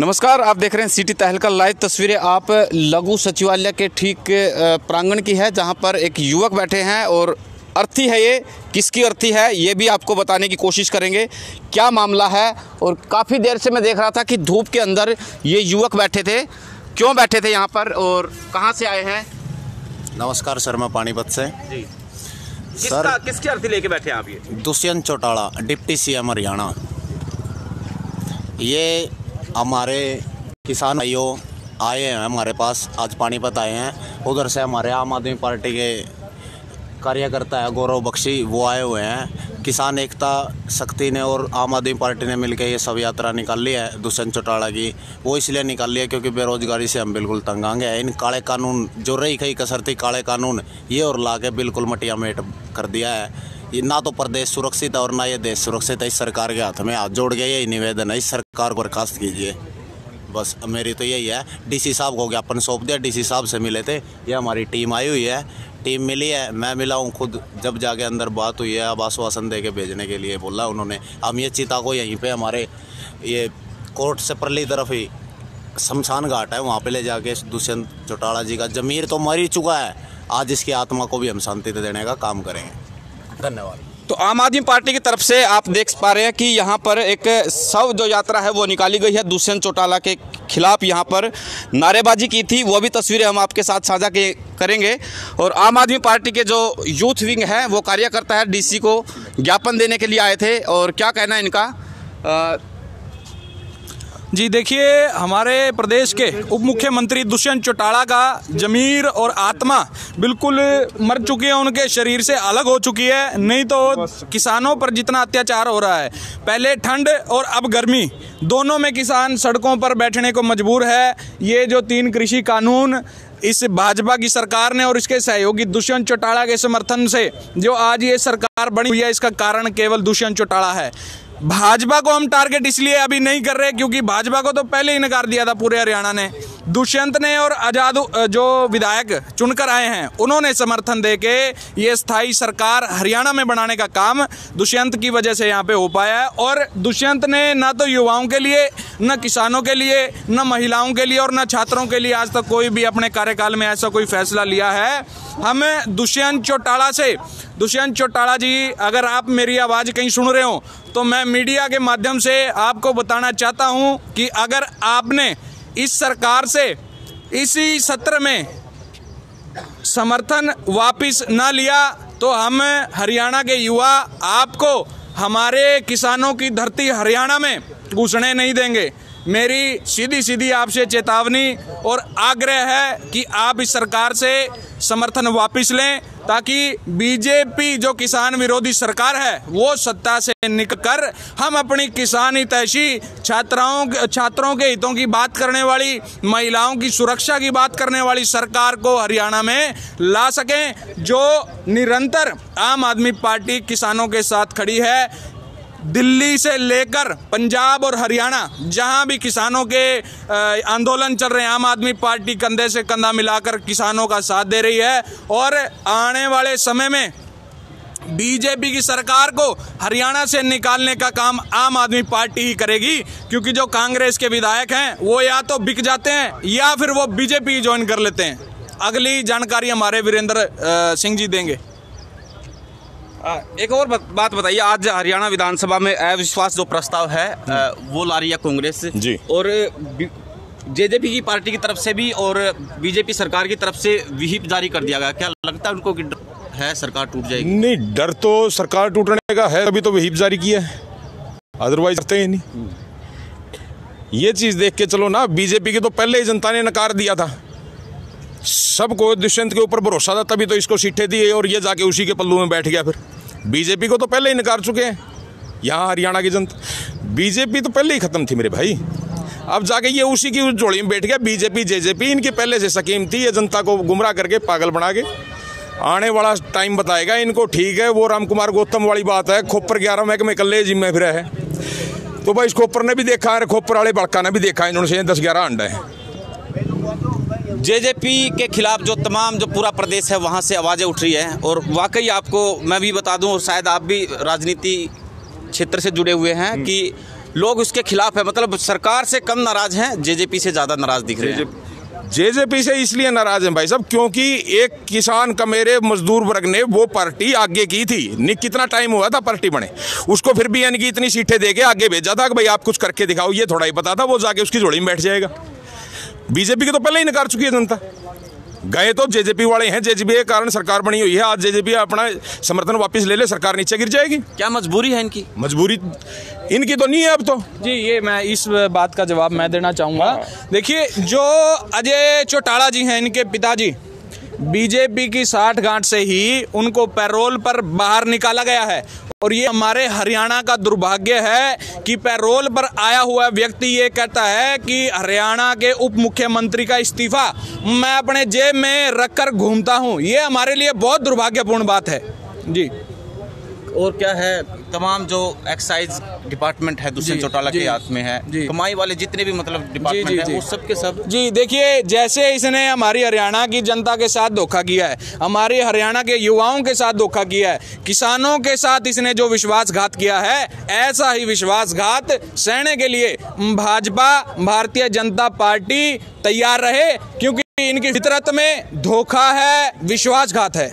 नमस्कार, आप देख रहे हैं सिटी तहलका लाइव। तस्वीरें आप लघु सचिवालय के ठीक प्रांगण की है, जहां पर एक युवक बैठे हैं और अर्थी है। ये किसकी अर्थी है ये भी आपको बताने की कोशिश करेंगे, क्या मामला है। और काफ़ी देर से मैं देख रहा था कि धूप के अंदर ये युवक बैठे थे, क्यों बैठे थे यहाँ पर और कहाँ से आए हैं। नमस्कार सर, मैं पानीपत से जी। सर किसकी अर्थी लेके बैठे हैं आप? ये दुष्यंत चौटाला, डिप्टी सीएम हरियाणा। ये हमारे किसान भाइयों आए हैं हमारे पास, आज पानीपत आए हैं। उधर से हमारे आम आदमी पार्टी के कार्यकर्ता है गौरव बख्शी, वो आए हुए हैं। किसान एकता शक्ति ने और आम आदमी पार्टी ने मिलकर ये सब यात्रा निकाली है दुष्यंत चौटाला की। वो इसलिए निकाली है क्योंकि बेरोजगारी से हम बिल्कुल तंग आ गए हैं। इन काले कानून जो रही कई कसर थी, काले कानून ये और ला के बिल्कुल मटिया मेट कर दिया है। ये ना तो प्रदेश सुरक्षित है और ना ये देश सुरक्षित है। इस सरकार के हाथ में हाथ जोड़ के यही निवेदन है, इस सरकार को बर्खास्त कीजिए। बस मेरी तो यही है। डीसी साहब को ज्ञापन सौंप दिया, डीसी साहब से मिले थे। ये हमारी टीम आई हुई है, टीम मिली है, मैं मिला हूँ खुद। जब जाके अंदर बात हुई है, अब आश्वासन दे के भेजने के लिए बोला उन्होंने। हम ये चिता को यहीं पे हमारे ये कोर्ट से परली तरफ ही शमशान घाट है, वहाँ पे ले जाके दुष्यंत चौटाला जी का जमीर तो मर ही चुका है, आज इसकी आत्मा को भी हम शांति देने का काम करेंगे। धन्यवाद। तो आम आदमी पार्टी की तरफ से आप देख पा रहे हैं कि यहाँ पर एक शव जो यात्रा है वो निकाली गई है। दुष्यंत चौटाला के खिलाफ यहाँ पर नारेबाजी की थी, वो भी तस्वीरें हम आपके साथ साझा करेंगे। और आम आदमी पार्टी के जो यूथ विंग है वो कार्यकर्ता है, डीसी को ज्ञापन देने के लिए आए थे। और क्या कहना है इनका? जी देखिए, हमारे प्रदेश के उप मुख्यमंत्री दुष्यंत चौटाला का जमीर और आत्मा बिल्कुल मर चुकी है, उनके शरीर से अलग हो चुकी है। नहीं तो किसानों पर जितना अत्याचार हो रहा है, पहले ठंड और अब गर्मी, दोनों में किसान सड़कों पर बैठने को मजबूर है। ये जो 3 कृषि कानून इस भाजपा की सरकार ने और इसके सहयोगी दुष्यंत चौटाला के समर्थन से जो आज ये सरकार बनी हुई है, इसका कारण केवल दुष्यंत चौटाला है। भाजपा को हम टारगेट इसलिए अभी नहीं कर रहे क्योंकि भाजपा को तो पहले ही नकार दिया था पूरे हरियाणा ने। दुष्यंत ने और आजाद जो विधायक चुनकर आए हैं, उन्होंने समर्थन देके ये स्थायी सरकार हरियाणा में बनाने का काम दुष्यंत की वजह से यहाँ पे हो पाया है। और दुष्यंत ने ना तो युवाओं के लिए, न किसानों के लिए, न महिलाओं के लिए और न छात्रों के लिए आज तक कोई भी अपने कार्यकाल में ऐसा कोई फैसला लिया है। हम दुष्यंत चौटाला जी, अगर आप मेरी आवाज़ कहीं सुन रहे हो तो मैं मीडिया के माध्यम से आपको बताना चाहता हूं कि अगर आपने इस सरकार से इसी सत्र में समर्थन वापस ना लिया तो हम हरियाणा के युवा आपको हमारे किसानों की धरती हरियाणा में घुसने नहीं देंगे। मेरी सीधी आपसे चेतावनी और आग्रह है कि आप इस सरकार से समर्थन वापस लें, ताकि बीजेपी जो किसान विरोधी सरकार है वो सत्ता से निकलकर हम अपनी किसान हितैषी छात्रों के हितों की बात करने वाली, महिलाओं की सुरक्षा की बात करने वाली सरकार को हरियाणा में ला सकें, जो निरंतर आम आदमी पार्टी किसानों के साथ खड़ी है। दिल्ली से लेकर पंजाब और हरियाणा, जहां भी किसानों के आंदोलन चल रहे हैं, आम आदमी पार्टी कंधे से कंधा मिलाकर किसानों का साथ दे रही है। और आने वाले समय में बीजेपी की सरकार को हरियाणा से निकालने का काम आम आदमी पार्टी ही करेगी, क्योंकि जो कांग्रेस के विधायक हैं वो या तो बिक जाते हैं या फिर वो बीजेपी ज्वाइन कर लेते हैं। अगली जानकारी हमारे वीरेंद्र सिंह जी देंगे। एक और बात बताइए, आज हरियाणा विधानसभा में अविश्वास जो प्रस्ताव है वो ला रही है कांग्रेस जी, और जेजेपी की पार्टी की तरफ से भी और बीजेपी सरकार की तरफ से व्हिप जारी कर दिया गया। क्या लगता है उनको कि है सरकार टूट जाएगी? नहीं, डर तो सरकार टूटने का है, तभी तो व्हिप जारी किया है, अदरवाइज करते ही नहीं। ये चीज देख के चलो ना, बीजेपी की तो पहले ही जनता ने नकार दिया था, सबको दुष्यंत के ऊपर भरोसा था, तभी तो इसको सीटें दी और ये जाके उसी के पल्लू में बैठ गया। फिर बीजेपी को तो पहले ही नकार चुके हैं यहाँ हरियाणा की जनता। बीजेपी तो पहले ही खत्म थी मेरे भाई, अब जाके ये उसी की जोड़ी में बैठ गया। बीजेपी जेजेपी इनकी पहले से स्कीम थी, ये जनता को गुमराह करके पागल बना के। आने वाला टाइम बताएगा इनको। ठीक है, वो राम कुमार गौतम वाली बात है, खोपर 11 महकमे कल्ले जिम्मे फिर है, तो भाई इस खोपर ने भी देखा है, खोपर वाले बड़का ने भी देखा है, इन्होंने 10-11 अंडा है। जेजेपी के खिलाफ जो तमाम जो पूरा प्रदेश है वहाँ से आवाज़ें उठ रही हैं। और वाकई आपको मैं भी बता दूं, और शायद आप भी राजनीति क्षेत्र से जुड़े हुए हैं, कि लोग उसके खिलाफ है, मतलब सरकार से कम नाराज हैं, जेजेपी से ज़्यादा नाराज दिख रहे हैं। जेजेपी से इसलिए नाराज हैं भाई साहब क्योंकि एक किसान का मेरे मजदूर वर्ग ने वो पार्टी आगे की थी। कितना टाइम हुआ था पार्टी बने, उसको फिर भी यानी कि इतनी सीटें देके आगे भेजा था कि भाई आप कुछ करके दिखाओ, ये थोड़ा ही पता था वो जाके उसकी झोली में बैठ जाएगा। बीजेपी की तो पहले ही नकार चुकी है जनता, गए तो जेजेपी वाले हैं, जेजेपी के कारण सरकार बनी हुई है। आज जेजेपी अपना समर्थन वापस ले ले, सरकार नीचे गिर जाएगी। क्या मजबूरी है इनकी? मजबूरी इनकी तो नहीं है अब तो। जी, ये मैं इस बात का जवाब मैं देना चाहूँगा। देखिए, जो अजय चौटाला जी हैं, इनके पिताजी, बीजेपी की साठगांठ से ही उनको पैरोल पर बाहर निकाला गया है। और ये हमारे हरियाणा का दुर्भाग्य है कि पैरोल पर आया हुआ व्यक्ति ये कहता है कि हरियाणा के उप मुख्यमंत्री का इस्तीफा मैं अपने जेब में रखकर घूमता हूँ। ये हमारे लिए बहुत दुर्भाग्यपूर्ण बात है। जी, और क्या है, तमाम जो एक्साइज डिपार्टमेंट है दुष्यंत चौटाला के हाथ में है, कमाई वाले जितने भी मतलब डिपार्टमेंट है वो सब के सब। जी, देखिए, जैसे इसने हमारी हरियाणा की जनता के साथ धोखा किया है, हमारे हरियाणा के युवाओं के साथ धोखा किया है, किसानों के साथ इसने जो विश्वासघात किया है, ऐसा ही विश्वासघात सहने के लिए भाजपा, भारतीय जनता पार्टी तैयार रहे, क्योंकि इनकी फितरत में धोखा है, विश्वासघात है।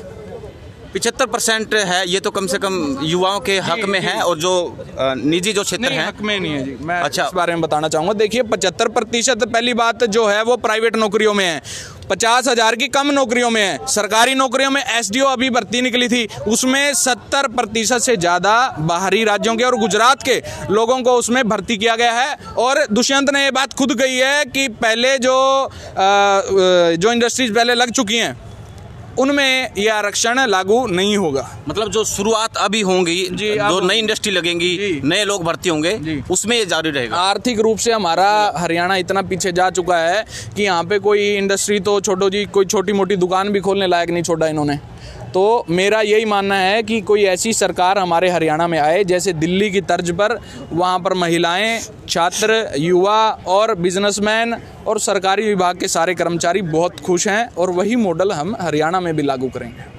75% है, ये तो कम से कम युवाओं के हक में है, और जो निजी जो क्षेत्र है हक में नहीं है जी। मैं अच्छा, इस बारे में बताना चाहूँगा। देखिए, 75% पहली बात जो है वो प्राइवेट नौकरियों में है, 50,000 की कम नौकरियों में है। सरकारी नौकरियों में एसडीओ अभी भर्ती निकली थी, उसमें 70% से ज़्यादा बाहरी राज्यों के और गुजरात के लोगों को उसमें भर्ती किया गया है। और दुष्यंत ने ये बात खुद कही है कि पहले जो इंडस्ट्रीज पहले लग चुकी हैं उनमें यह आरक्षण लागू नहीं होगा। मतलब जो शुरुआत अभी होंगी, जो नई इंडस्ट्री लगेंगी, नए लोग भर्ती होंगे, उसमें ये जारी रहेगा। आर्थिक रूप से हमारा हरियाणा इतना पीछे जा चुका है कि यहाँ पे कोई इंडस्ट्री तो छोड़ो जी, कोई छोटी मोटी दुकान भी खोलने लायक नहीं छोड़ा इन्होंने। तो मेरा यही मानना है कि कोई ऐसी सरकार हमारे हरियाणा में आए जैसे दिल्ली की तर्ज पर, वहाँ पर महिलाएं, छात्र, युवा और बिजनेसमैन और सरकारी विभाग के सारे कर्मचारी बहुत खुश हैं, और वही मॉडल हम हरियाणा में भी लागू करेंगे।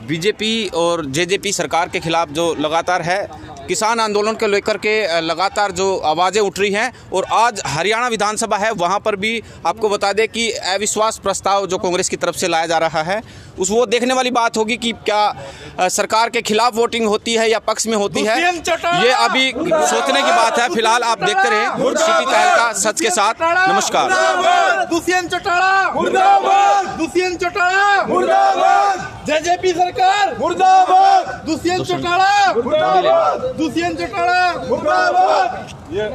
बीजेपी और जेजेपी सरकार के खिलाफ जो लगातार है, किसान आंदोलन को लेकर के लगातार जो आवाज़ें उठ रही हैं, और आज हरियाणा विधानसभा है, वहाँ पर भी आपको बता दें कि अविश्वास प्रस्ताव जो कांग्रेस की तरफ से लाया जा रहा है, वो देखने वाली बात होगी कि क्या सरकार के खिलाफ वोटिंग होती है या पक्ष में होती है, ये अभी सोचने की बात है। फिलहाल आप देखते रहे सिटी तहलका सच के साथ। नमस्कार। दुष्यंत चौटाला मुर्दाबाद, दुष्यंत चौटाला मुर्दाबाद, जेजेपी सरकार मुर्दाबाद, दुष्यंत चौटाला मुर्दाबाद, दुष्यंत चौटाला मुर्दाबाद। ये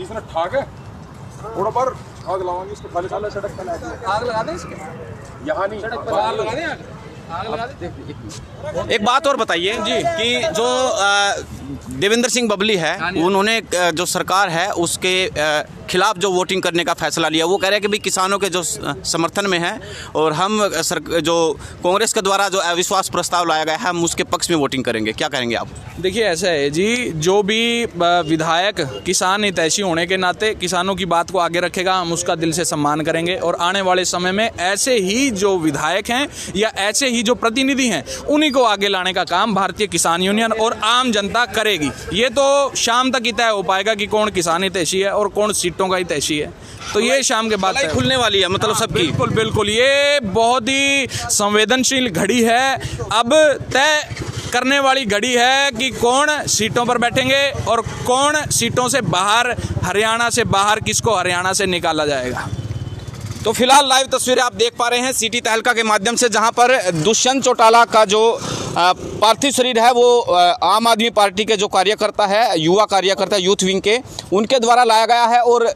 इसने ठाक है, थोड़ा पर आग लगाएंगे इसको, खाली खाली सड़क पे आग लगा दें इसके, यहाँ नहीं, सड़क पर आग लगा दें, आग लगा दें। एक बात और बताइए जी कि जो देवेंद्र सिंह बबली है, उन्होंने जो सरकार है उसके खिलाफ जो वोटिंग करने का फैसला लिया, वो कह रहे हैं कि भाई किसानों के जो समर्थन में है, और हम जो कांग्रेस के द्वारा जो अविश्वास प्रस्ताव लाया गया है हम उसके पक्ष में वोटिंग करेंगे। क्या कहेंगे आप? देखिए, ऐसा है जी, जो भी विधायक किसान हितैषी होने के नाते किसानों की बात को आगे रखेगा, हम उसका दिल से सम्मान करेंगे, और आने वाले समय में ऐसे ही जो विधायक हैं या ऐसे ही जो प्रतिनिधि हैं उन्हीं को आगे लाने का काम भारतीय किसान यूनियन और आम जनता करेगी। ये तो शाम तक ही तय हो पाएगा कि कौन किसान हितैषी है और कौन सीटों का हितैषी है, तो ये शाम के बाद खुलने वाली है, मतलब सबकी। बिल्कुल बिल्कुल, ये बहुत ही संवेदनशील घड़ी है, अब तय करने वाली घड़ी है कि कौन सीटों पर बैठेंगे और कौन सीटों से बाहर, हरियाणा से बाहर किसको हरियाणा से निकाला जाएगा। तो फिलहाल लाइव तस्वीरें आप देख पा रहे हैं सिटी तहलका के माध्यम से, जहां पर दुष्यंत चौटाला का जो पार्थिव शरीर है वो आम आदमी पार्टी के जो कार्यकर्ता है, युवा कार्यकर्ता यूथ विंग के, उनके द्वारा लाया गया है, और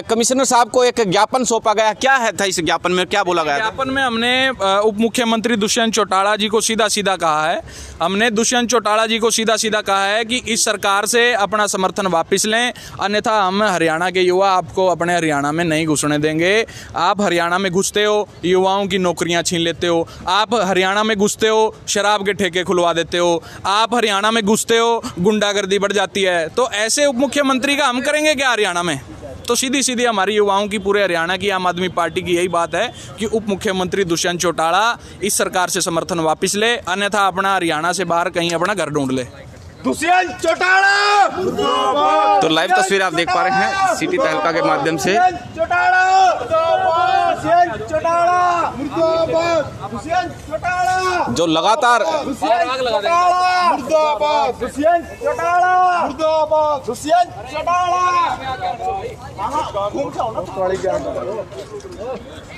कमिश्नर साहब को एक ज्ञापन सौंपा गया। क्या है था इस ज्ञापन में, क्या बोला गया? ज्ञापन में हमने उप मुख्यमंत्री दुष्यंत चौटाला जी को सीधा सीधा कहा है, हमने दुष्यंत चौटाला जी को सीधा सीधा कहा है कि इस सरकार से अपना समर्थन वापस लें, अन्यथा हम हरियाणा के युवा आपको अपने हरियाणा में नहीं घुसने देंगे। आप हरियाणा में घुसते हो, युवाओं की नौकरियां छीन लेते हो, आप हरियाणा में घुसते हो, शराब के ठेके खुलवा देते हो, आप हरियाणा में घुसते हो, गुंडागर्दी बढ़ जाती है, तो ऐसे उप मुख्यमंत्री का हम करेंगे क्या हरियाणा में? तो सीधी सीधी हमारी युवाओं की, पूरे हरियाणा की आम आदमी पार्टी की यही बात है कि उप मुख्यमंत्री दुष्यंत चौटाला इस सरकार से समर्थन वापस ले, अन्यथा अपना हरियाणा से बाहर कहीं अपना घर ढूंढ ले। दुष्यंत चौटाला मुर्दाबाद। तो लाइव तस्वीर आप देख पा रहे हैं सिटी तहलका के माध्यम से। चौटाला मुर्दाबाद, दुष्यंत चौटाला मुर्दाबाद, दुष्यंत चौटाला जो लगातार मुर्दाबाद, दुष्यंत चौटाला मुर्दाबाद, दुष्यंत चौटाला